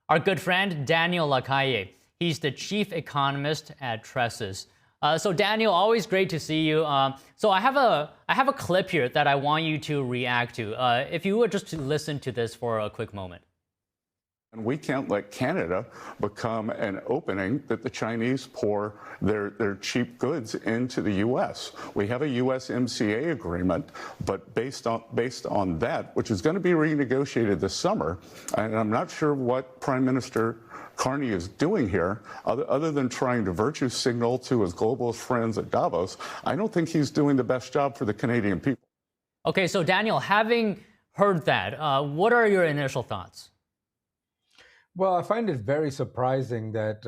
our good friend Daniel Lacalle. He's the chief economist at Tressis. So Daniel, always great to see you. So I have a clip here that I want you to react to. If you would just to listen to this for a quick moment. And we can't let Canada become an opening that the Chinese pour their cheap goods into the U.S. We have a USMCA agreement, but based on that, which is going to be renegotiated this summer, and I'm not sure what Prime Minister Carney is doing here, other than trying to virtue signal to his globalist friends at Davos. I don't think he's doing the best job for the Canadian people. Okay, so Daniel, having heard that, what are your initial thoughts? Well, I find it very surprising that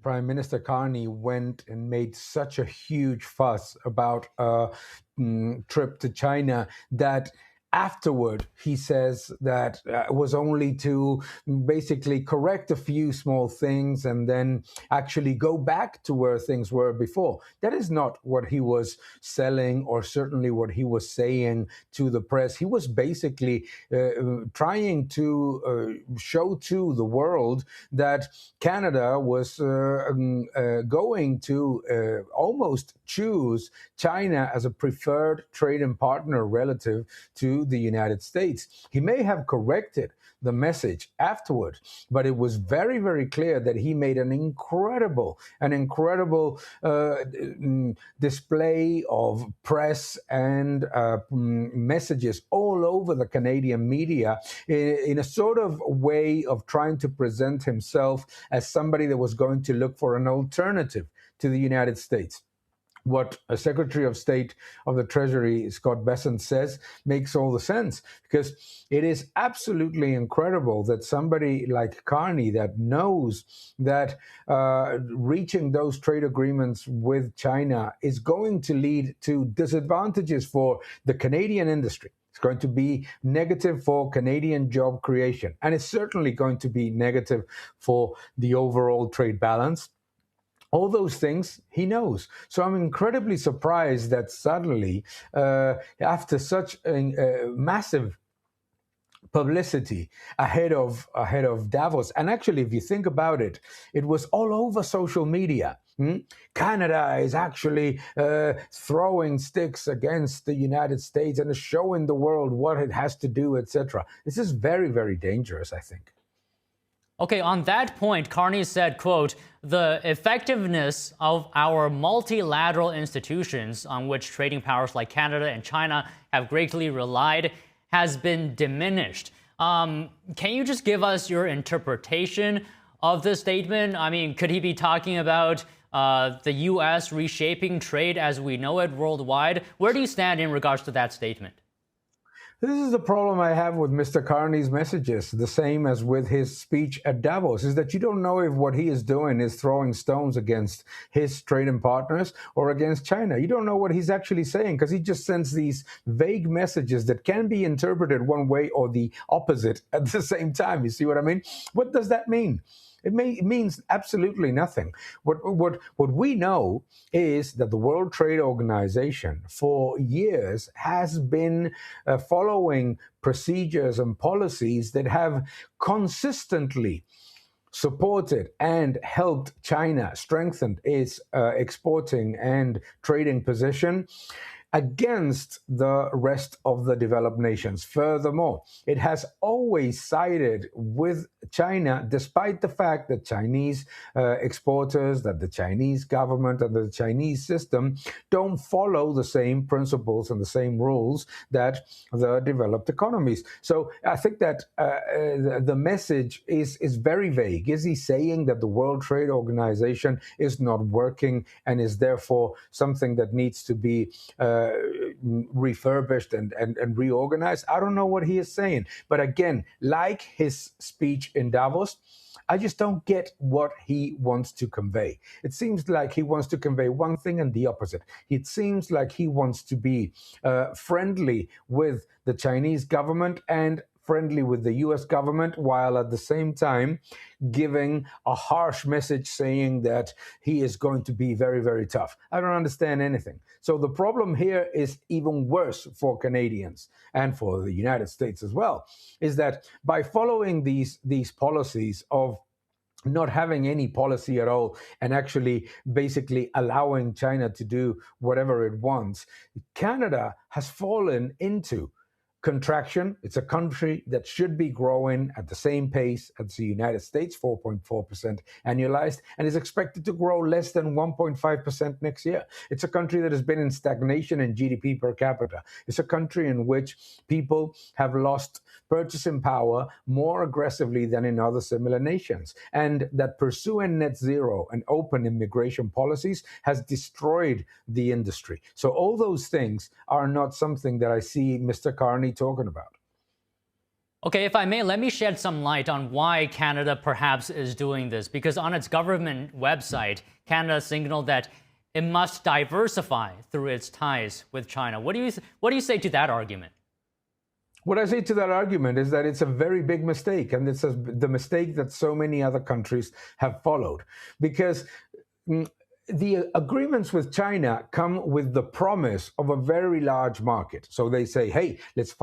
Prime Minister Carney went and made such a huge fuss about a trip to China that afterward, he says that it was only to basically correct a few small things and then actually go back to where things were before. That is not what he was selling, or certainly what he was saying to the press. He was basically trying to show to the world that Canada was going to almost choose China as a preferred trading partner relative to the United States. He may have corrected the message afterward, but it was very, very clear that he made an incredible display of press and messages all over the Canadian media in a sort of way of trying to present himself as somebody that was going to look for an alternative to the United States. What a Secretary of State of the Treasury, Scott Bessent, says makes all the sense, because it is absolutely incredible that somebody like Carney, that knows that reaching those trade agreements with China is going to lead to disadvantages for the Canadian industry. It's going to be negative for Canadian job creation, and it's certainly going to be negative for the overall trade balance. All those things he knows. So I'm incredibly surprised that suddenly, after such a massive publicity ahead of Davos, and actually, if you think about it, it was all over social media. Canada is actually throwing sticks against the United States and is showing the world what it has to do, etc. This is very, very dangerous, I think. Okay, on that point, Carney said, quote, "The effectiveness of our multilateral institutions on which trading powers like Canada and China have greatly relied has been diminished." Can you just give us your interpretation of this statement? I mean, could he be talking about the U.S. reshaping trade as we know it worldwide? Where do you stand in regards to that statement? This is the problem I have with Mr. Carney's messages, the same as with his speech at Davos, is that you don't know if what he is doing is throwing stones against his trading partners or against China. You don't know what he's actually saying, because he just sends these vague messages that can be interpreted one way or the opposite at the same time. You see what I mean? What does that mean? It means absolutely nothing. What we know is that the World Trade Organization for years has been following procedures and policies that have consistently supported and helped China strengthen its exporting and trading position against the rest of the developed nations. Furthermore, it has always sided with China, despite the fact that Chinese exporters, that the Chinese government and the Chinese system don't follow the same principles and the same rules that the developed economies. So I think that the message is very vague. Is he saying that the World Trade Organization is not working and is therefore something that needs to be refurbished and reorganized? I don't know what he is saying. But again, like his speech in Davos, I just don't get what he wants to convey. It seems like he wants to convey one thing and the opposite. It seems like he wants to be friendly with the Chinese government and friendly with the US government, while at the same time giving a harsh message saying that he is going to be very, very tough. I don't understand anything. So the problem here is even worse for Canadians and for the United States as well, is that by following these policies of not having any policy at all and actually basically allowing China to do whatever it wants, Canada has fallen into contraction. It's a country that should be growing at the same pace as the United States, 4.4% annualized, and is expected to grow less than 1.5% next year. It's a country that has been in stagnation in GDP per capita. It's a country in which people have lost purchasing power more aggressively than in other similar nations, and that pursuing net zero and open immigration policies has destroyed the industry. So all those things are not something that I see Mr. Carney talking about. Okay, if I may, let me shed some light on why Canada perhaps is doing this. Because on its government website, Canada signaled that it must diversify through its ties with China. What do you say to that argument? What I say to that argument is that it's a very big mistake, and it's the mistake that so many other countries have followed. Because the agreements with China come with the promise of a very large market. So they say, hey, let's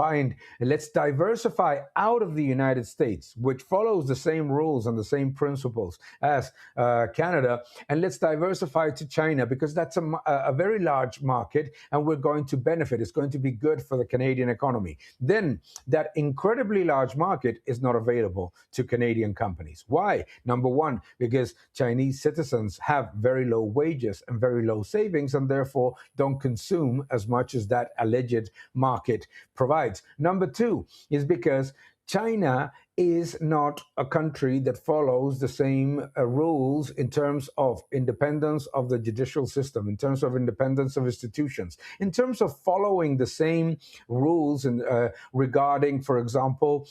diversify out of the United States, which follows the same rules and the same principles as Canada, and let's diversify to China because that's a very large market and we're going to benefit. It's going to be good for the Canadian economy. Then that incredibly large market is not available to Canadian companies. Why? Number one, because Chinese citizens have very low wages and very low savings and therefore don't consume as much as that alleged market provides. Number two is because China is not a country that follows the same rules in terms of independence of the judicial system, in terms of independence of institutions, in terms of following the same rules regarding, for example,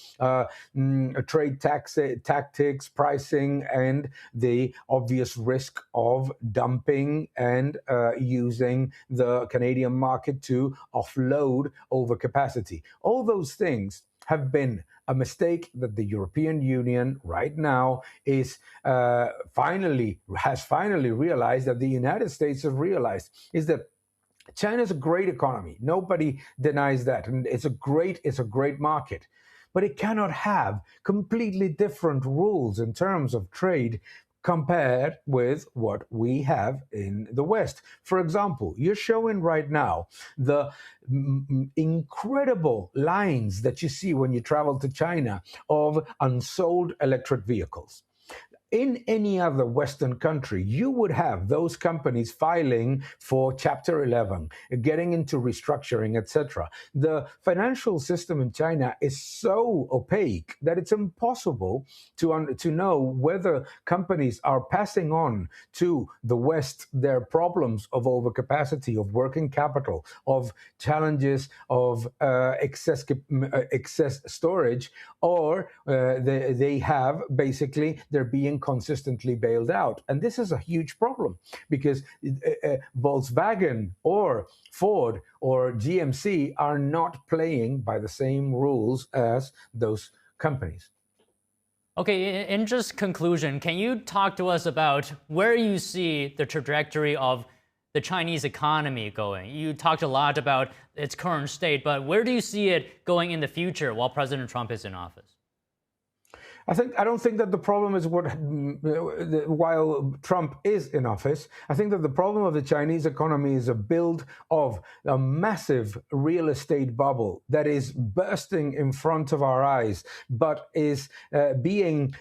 trade tactics, pricing, and the obvious risk of dumping and using the Canadian market to offload overcapacity. All those things have been a mistake that the European Union right now has finally realized, that the United States have realized, is that China's a great economy. Nobody denies that. And it's a great market. But it cannot have completely different rules in terms of trade compared with what we have in the West. For example, you're showing right now the incredible lines that you see when you travel to China of unsold electric vehicles. In any other Western country, you would have those companies filing for Chapter 11, getting into restructuring, etc. The financial system in China is so opaque that it's impossible to know whether companies are passing on to the West their problems of overcapacity, of working capital, of challenges of excess storage, or they're being consistently bailed out. And this is a huge problem because Volkswagen or Ford or GMC are not playing by the same rules as those companies. Okay, in just conclusion, can you talk to us about where you see the trajectory of the Chinese economy going? You talked a lot about its current state, but where do you see it going in the future while President Trump is in office? I don't think that the problem is while Trump is in office. I think that the problem of the Chinese economy is a build of a massive real estate bubble that is bursting in front of our eyes, but is being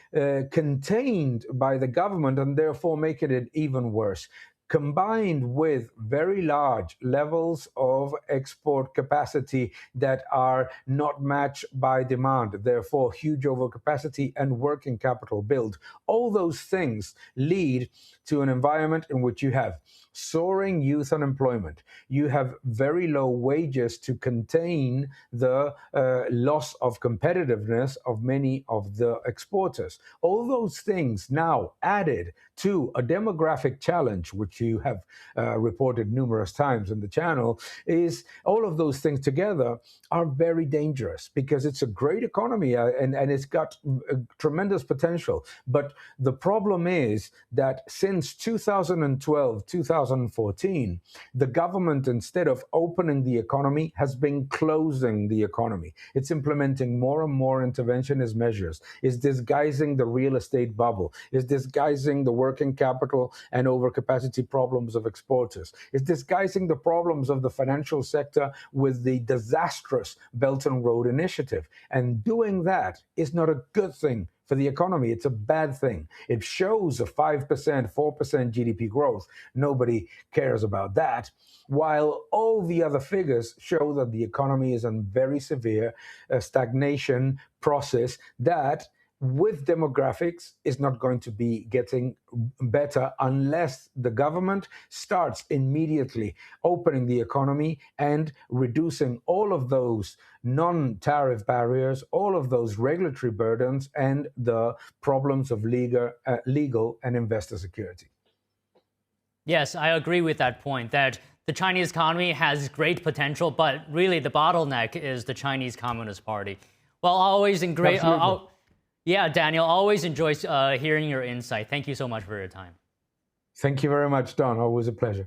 contained by the government and therefore making it even worse, combined with very large levels of export capacity that are not matched by demand, therefore huge overcapacity and working capital build. All those things lead to an environment in which you have soaring youth unemployment. You have very low wages to contain the loss of competitiveness of many of the exporters. All those things now added to a demographic challenge, which which you have reported numerous times in the channel, is all of those things together are very dangerous because it's a great economy and it's got tremendous potential. But the problem is that since 2012, 2014, the government, instead of opening the economy, has been closing the economy. It's implementing more and more interventionist measures, is disguising the real estate bubble, is disguising the working capital and overcapacity problems of exporters, is disguising the problems of the financial sector with the disastrous Belt and Road Initiative. And doing that is not a good thing for the economy. It's a bad thing. It shows a 5%, 4% GDP growth. Nobody cares about that. While all the other figures show that the economy is in very severe stagnation process that, with demographics, is not going to be getting better unless the government starts immediately opening the economy and reducing all of those non-tariff barriers, all of those regulatory burdens, and the problems of legal and investor security. Yes, I agree with that point, that the Chinese economy has great potential, but really the bottleneck is the Chinese Communist Party. Well, always in great... Yeah, Daniel, always enjoy hearing your insight. Thank you so much for your time. Thank you very much, Don. Always a pleasure.